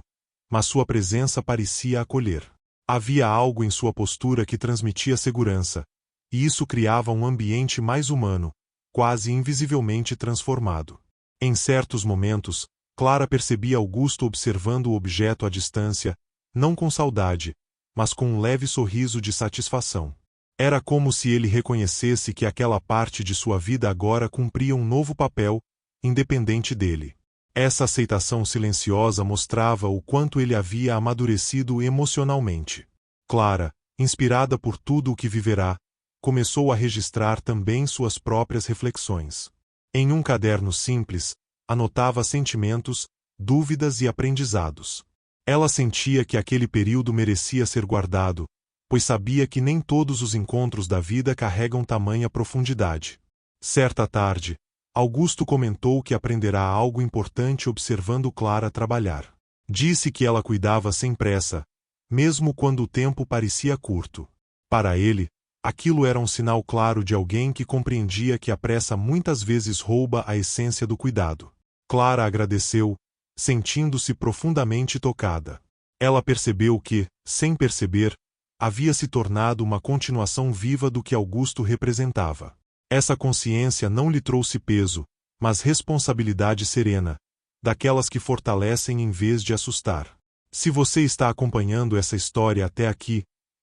mas sua presença parecia acolher. Havia algo em sua postura que transmitia segurança, e isso criava um ambiente mais humano, quase invisivelmente transformado. Em certos momentos, Clara percebia Augusto observando o objeto à distância, não com saudade, mas com um leve sorriso de satisfação. Era como se ele reconhecesse que aquela parte de sua vida agora cumpria um novo papel, independente dele. Essa aceitação silenciosa mostrava o quanto ele havia amadurecido emocionalmente. Clara, inspirada por tudo o que viverá, começou a registrar também suas próprias reflexões. Em um caderno simples, anotava sentimentos, dúvidas e aprendizados. Ela sentia que aquele período merecia ser guardado, pois sabia que nem todos os encontros da vida carregam tamanha profundidade. Certa tarde, Augusto comentou que aprenderá algo importante observando Clara trabalhar. Disse que ela cuidava sem pressa, mesmo quando o tempo parecia curto. Para ele, aquilo era um sinal claro de alguém que compreendia que a pressa muitas vezes rouba a essência do cuidado. Clara agradeceu, sentindo-se profundamente tocada. Ela percebeu que, sem perceber, havia se tornado uma continuação viva do que Augusto representava. Essa consciência não lhe trouxe peso, mas responsabilidade serena, daquelas que fortalecem em vez de assustar. Se você está acompanhando essa história até aqui,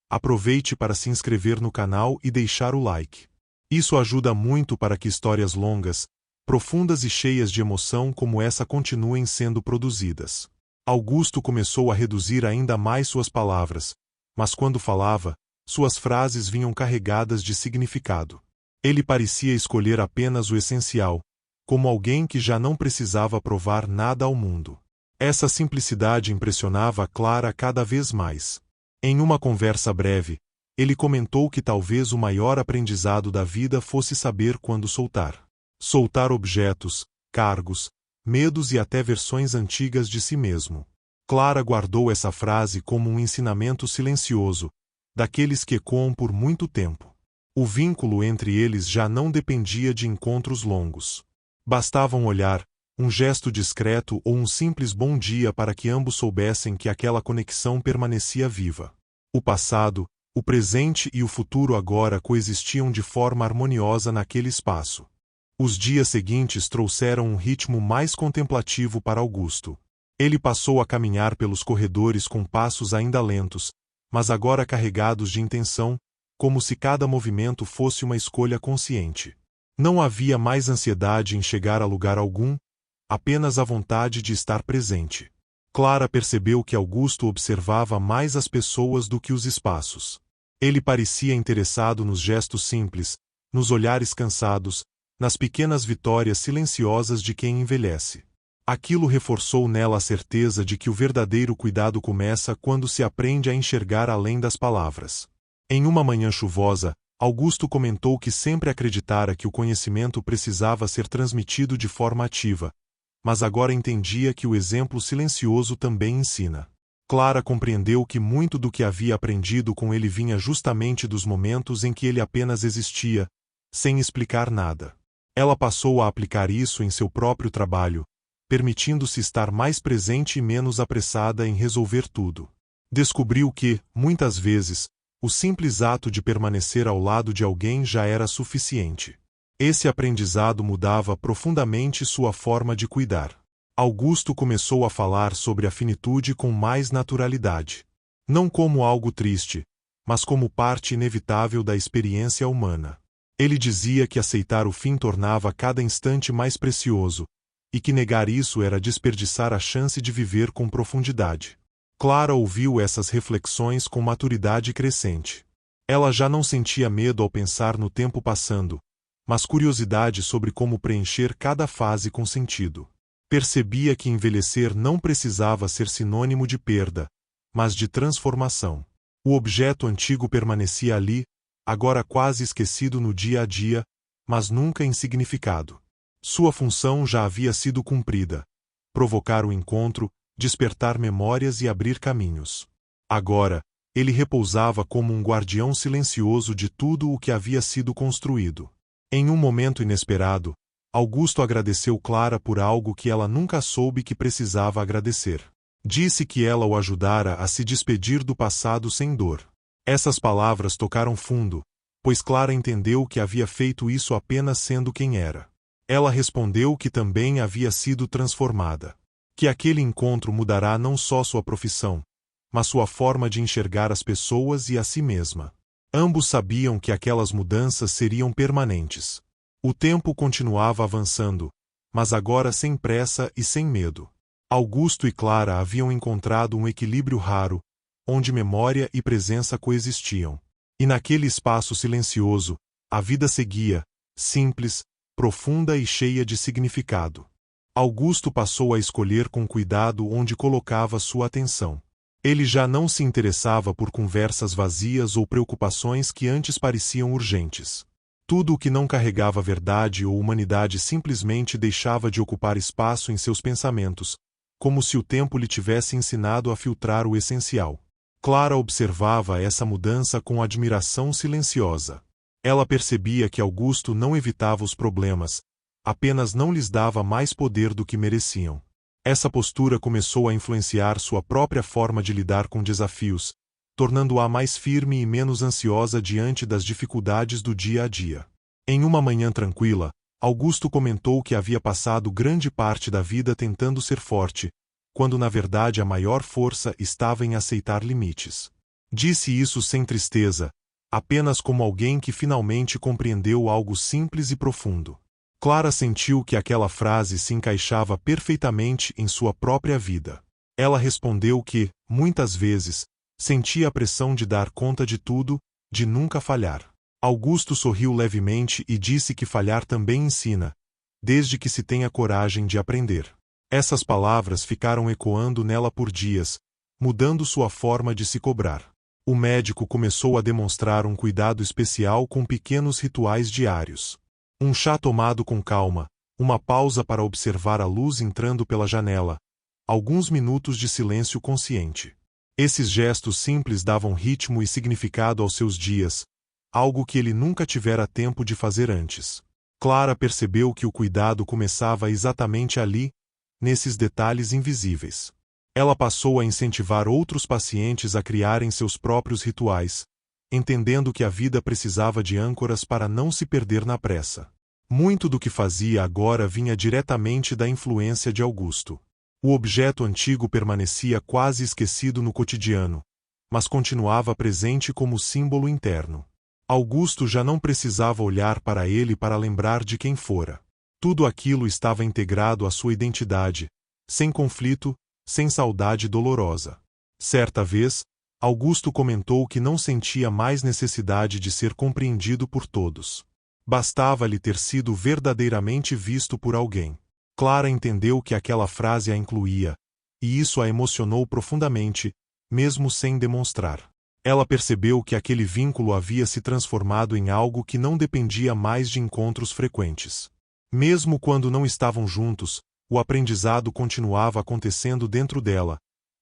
aproveite para se inscrever no canal e deixar o like. Isso ajuda muito para que histórias longas, profundas e cheias de emoção como essa continuem sendo produzidas. Augusto começou a reduzir ainda mais suas palavras, mas quando falava, suas frases vinham carregadas de significado. Ele parecia escolher apenas o essencial, como alguém que já não precisava provar nada ao mundo. Essa simplicidade impressionava Clara cada vez mais. Em uma conversa breve, ele comentou que talvez o maior aprendizado da vida fosse saber quando soltar. Soltar objetos, cargos, medos e até versões antigas de si mesmo. Clara guardou essa frase como um ensinamento silencioso, daqueles que ecoam por muito tempo. O vínculo entre eles já não dependia de encontros longos. Bastava um olhar, um gesto discreto ou um simples bom dia para que ambos soubessem que aquela conexão permanecia viva. O passado, o presente e o futuro agora coexistiam de forma harmoniosa naquele espaço. Os dias seguintes trouxeram um ritmo mais contemplativo para Augusto. Ele passou a caminhar pelos corredores com passos ainda lentos, mas agora carregados de intenção, como se cada movimento fosse uma escolha consciente. Não havia mais ansiedade em chegar a lugar algum, apenas a vontade de estar presente. Clara percebeu que Augusto observava mais as pessoas do que os espaços. Ele parecia interessado nos gestos simples, nos olhares cansados, nas pequenas vitórias silenciosas de quem envelhece. Aquilo reforçou nela a certeza de que o verdadeiro cuidado começa quando se aprende a enxergar além das palavras. Em uma manhã chuvosa, Augusto comentou que sempre acreditara que o conhecimento precisava ser transmitido de forma ativa, mas agora entendia que o exemplo silencioso também ensina. Clara compreendeu que muito do que havia aprendido com ele vinha justamente dos momentos em que ele apenas existia, sem explicar nada. Ela passou a aplicar isso em seu próprio trabalho, permitindo-se estar mais presente e menos apressada em resolver tudo. Descobriu que, muitas vezes, o simples ato de permanecer ao lado de alguém já era suficiente. Esse aprendizado mudava profundamente sua forma de cuidar. Augusto começou a falar sobre a finitude com mais naturalidade. Não como algo triste, mas como parte inevitável da experiência humana. Ele dizia que aceitar o fim tornava cada instante mais precioso, e que negar isso era desperdiçar a chance de viver com profundidade. Clara ouviu essas reflexões com maturidade crescente. Ela já não sentia medo ao pensar no tempo passando, mas curiosidade sobre como preencher cada fase com sentido. Percebia que envelhecer não precisava ser sinônimo de perda, mas de transformação. O objeto antigo permanecia ali, agora quase esquecido no dia a dia, mas nunca insignificado. Sua função já havia sido cumprida: provocar o encontro, despertar memórias e abrir caminhos. Agora, ele repousava como um guardião silencioso de tudo o que havia sido construído. Em um momento inesperado, Augusto agradeceu Clara por algo que ela nunca soube que precisava agradecer. Disse que ela o ajudara a se despedir do passado sem dor. Essas palavras tocaram fundo, pois Clara entendeu que havia feito isso apenas sendo quem era. Ela respondeu que também havia sido transformada. Que aquele encontro mudará não só sua profissão, mas sua forma de enxergar as pessoas e a si mesma. Ambos sabiam que aquelas mudanças seriam permanentes. O tempo continuava avançando, mas agora sem pressa e sem medo. Augusto e Clara haviam encontrado um equilíbrio raro, onde memória e presença coexistiam. E naquele espaço silencioso, a vida seguia, simples, profunda e cheia de significado. Augusto passou a escolher com cuidado onde colocava sua atenção. Ele já não se interessava por conversas vazias ou preocupações que antes pareciam urgentes. Tudo o que não carregava verdade ou humanidade simplesmente deixava de ocupar espaço em seus pensamentos, como se o tempo lhe tivesse ensinado a filtrar o essencial. Clara observava essa mudança com admiração silenciosa. Ela percebia que Augusto não evitava os problemas, apenas não lhes dava mais poder do que mereciam. Essa postura começou a influenciar sua própria forma de lidar com desafios, tornando-a mais firme e menos ansiosa diante das dificuldades do dia a dia. Em uma manhã tranquila, Augusto comentou que havia passado grande parte da vida tentando ser forte, quando na verdade a maior força estava em aceitar limites. Disse isso sem tristeza, apenas como alguém que finalmente compreendeu algo simples e profundo. Clara sentiu que aquela frase se encaixava perfeitamente em sua própria vida. Ela respondeu que, muitas vezes, sentia a pressão de dar conta de tudo, de nunca falhar. Augusto sorriu levemente e disse que falhar também ensina, desde que se tenha coragem de aprender. Essas palavras ficaram ecoando nela por dias, mudando sua forma de se cobrar. O médico começou a demonstrar um cuidado especial com pequenos rituais diários. Um chá tomado com calma, uma pausa para observar a luz entrando pela janela, alguns minutos de silêncio consciente. Esses gestos simples davam ritmo e significado aos seus dias, algo que ele nunca tivera tempo de fazer antes. Clara percebeu que o cuidado começava exatamente ali, nesses detalhes invisíveis. Ela passou a incentivar outros pacientes a criarem seus próprios rituais, entendendo que a vida precisava de âncoras para não se perder na pressa. Muito do que fazia agora vinha diretamente da influência de Augusto. O objeto antigo permanecia quase esquecido no cotidiano, mas continuava presente como símbolo interno. Augusto já não precisava olhar para ele para lembrar de quem fora. Tudo aquilo estava integrado à sua identidade, sem conflito, sem saudade dolorosa. Certa vez, Augusto comentou que não sentia mais necessidade de ser compreendido por todos. Bastava-lhe ter sido verdadeiramente visto por alguém. Clara entendeu que aquela frase a incluía, e isso a emocionou profundamente, mesmo sem demonstrar. Ela percebeu que aquele vínculo havia se transformado em algo que não dependia mais de encontros frequentes. Mesmo quando não estavam juntos, o aprendizado continuava acontecendo dentro dela,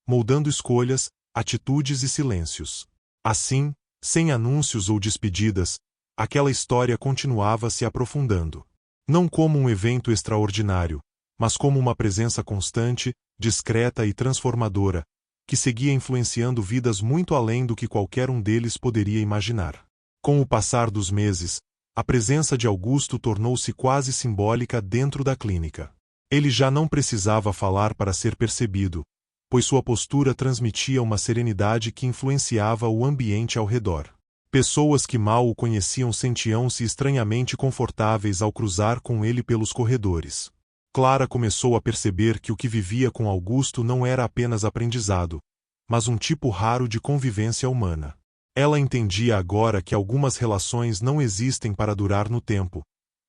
moldando escolhas, atitudes e silêncios. Assim, sem anúncios ou despedidas, aquela história continuava se aprofundando. Não como um evento extraordinário, mas como uma presença constante, discreta e transformadora, que seguia influenciando vidas muito além do que qualquer um deles poderia imaginar. Com o passar dos meses, a presença de Augusto tornou-se quase simbólica dentro da clínica. Ele já não precisava falar para ser percebido, pois sua postura transmitia uma serenidade que influenciava o ambiente ao redor. Pessoas que mal o conheciam sentiam-se estranhamente confortáveis ao cruzar com ele pelos corredores. Clara começou a perceber que o que vivia com Augusto não era apenas aprendizado, mas um tipo raro de convivência humana. Ela entendia agora que algumas relações não existem para durar no tempo,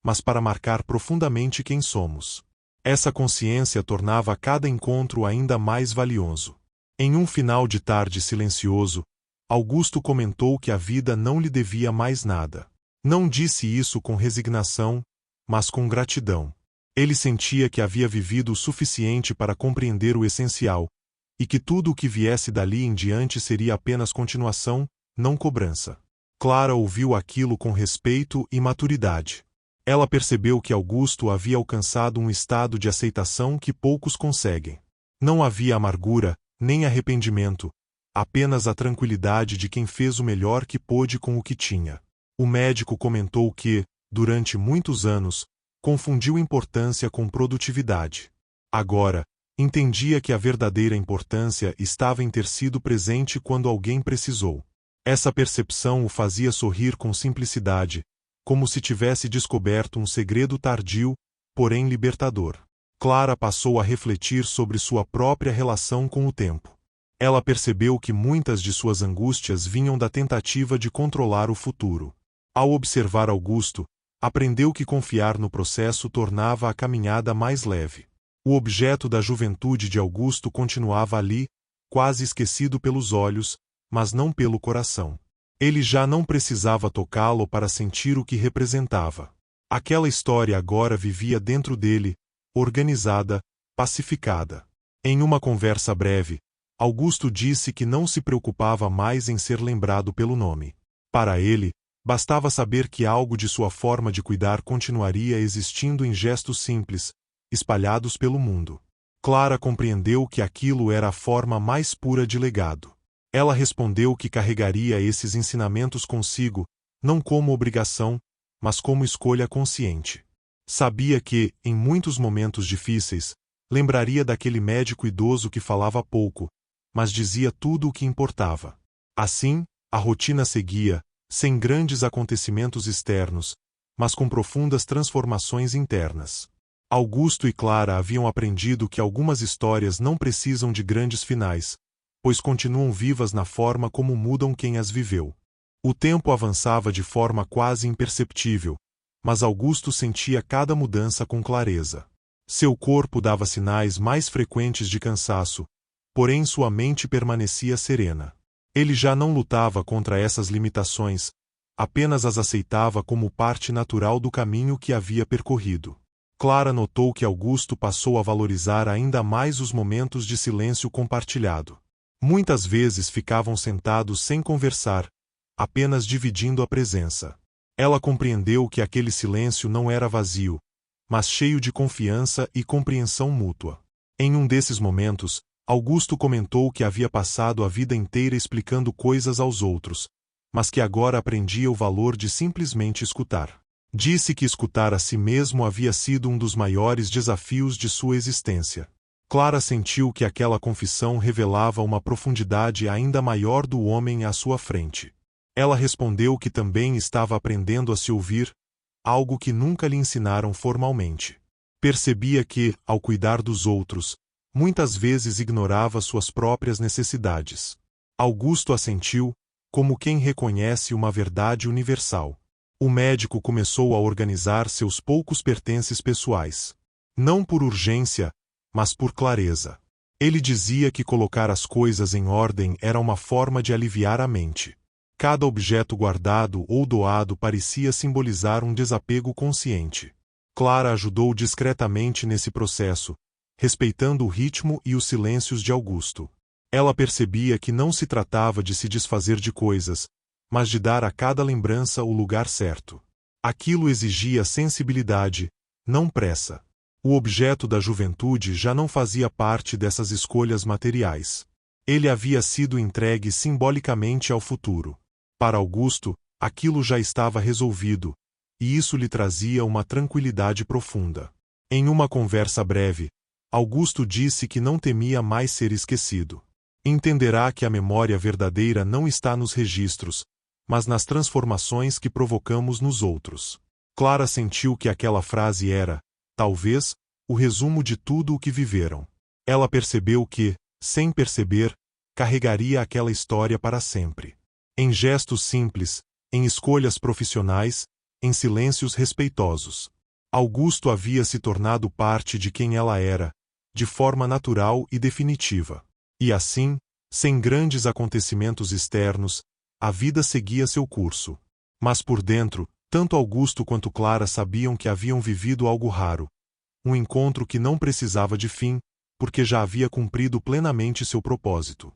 mas para marcar profundamente quem somos. Essa consciência tornava cada encontro ainda mais valioso. Em um final de tarde silencioso, Augusto comentou que a vida não lhe devia mais nada. Não disse isso com resignação, mas com gratidão. Ele sentia que havia vivido o suficiente para compreender o essencial, e que tudo o que viesse dali em diante seria apenas continuação, não cobrança. Clara ouviu aquilo com respeito e maturidade. Ela percebeu que Augusto havia alcançado um estado de aceitação que poucos conseguem. Não havia amargura, nem arrependimento, apenas a tranquilidade de quem fez o melhor que pôde com o que tinha. O médico comentou que, durante muitos anos, confundiu importância com produtividade. Agora, entendia que a verdadeira importância estava em ter sido presente quando alguém precisou. Essa percepção o fazia sorrir com simplicidade, como se tivesse descoberto um segredo tardio, porém libertador. Clara passou a refletir sobre sua própria relação com o tempo. Ela percebeu que muitas de suas angústias vinham da tentativa de controlar o futuro. Ao observar Augusto, aprendeu que confiar no processo tornava a caminhada mais leve. O objeto da juventude de Augusto continuava ali, quase esquecido pelos olhos, mas não pelo coração. Ele já não precisava tocá-lo para sentir o que representava. Aquela história agora vivia dentro dele, organizada, pacificada. Em uma conversa breve, Augusto disse que não se preocupava mais em ser lembrado pelo nome. Para ele, bastava saber que algo de sua forma de cuidar continuaria existindo em gestos simples, espalhados pelo mundo. Clara compreendeu que aquilo era a forma mais pura de legado. Ela respondeu que carregaria esses ensinamentos consigo, não como obrigação, mas como escolha consciente. Sabia que, em muitos momentos difíceis, lembraria daquele médico idoso que falava pouco, mas dizia tudo o que importava. Assim, a rotina seguia, sem grandes acontecimentos externos, mas com profundas transformações internas. Augusto e Clara haviam aprendido que algumas histórias não precisam de grandes finais, pois continuam vivas na forma como mudam quem as viveu. O tempo avançava de forma quase imperceptível, mas Augusto sentia cada mudança com clareza. Seu corpo dava sinais mais frequentes de cansaço, porém sua mente permanecia serena. Ele já não lutava contra essas limitações, apenas as aceitava como parte natural do caminho que havia percorrido. Clara notou que Augusto passou a valorizar ainda mais os momentos de silêncio compartilhado. Muitas vezes ficavam sentados sem conversar, apenas dividindo a presença. Ela compreendeu que aquele silêncio não era vazio, mas cheio de confiança e compreensão mútua. Em um desses momentos, Augusto comentou que havia passado a vida inteira explicando coisas aos outros, mas que agora aprendia o valor de simplesmente escutar. Disse que escutar a si mesmo havia sido um dos maiores desafios de sua existência. Clara sentiu que aquela confissão revelava uma profundidade ainda maior do homem à sua frente. Ela respondeu que também estava aprendendo a se ouvir, algo que nunca lhe ensinaram formalmente. Percebia que, ao cuidar dos outros, muitas vezes ignorava suas próprias necessidades. Augusto assentiu, como quem reconhece uma verdade universal. O médico começou a organizar seus poucos pertences pessoais. Não por urgência, mas por clareza. Ele dizia que colocar as coisas em ordem era uma forma de aliviar a mente. Cada objeto guardado ou doado parecia simbolizar um desapego consciente. Clara ajudou discretamente nesse processo, respeitando o ritmo e os silêncios de Augusto. Ela percebia que não se tratava de se desfazer de coisas, mas de dar a cada lembrança o lugar certo. Aquilo exigia sensibilidade, não pressa. O objeto da juventude já não fazia parte dessas escolhas materiais. Ele havia sido entregue simbolicamente ao futuro. Para Augusto, aquilo já estava resolvido, e isso lhe trazia uma tranquilidade profunda. Em uma conversa breve, Augusto disse que não temia mais ser esquecido. Entenderá que a memória verdadeira não está nos registros, mas nas transformações que provocamos nos outros. Clara sentiu que aquela frase era, talvez, o resumo de tudo o que viveram. Ela percebeu que, sem perceber, carregaria aquela história para sempre. Em gestos simples, em escolhas profissionais, em silêncios respeitosos. Augusto havia se tornado parte de quem ela era, de forma natural e definitiva. E assim, sem grandes acontecimentos externos, a vida seguia seu curso. Mas por dentro, tanto Augusto quanto Clara sabiam que haviam vivido algo raro. Um encontro que não precisava de fim, porque já havia cumprido plenamente seu propósito.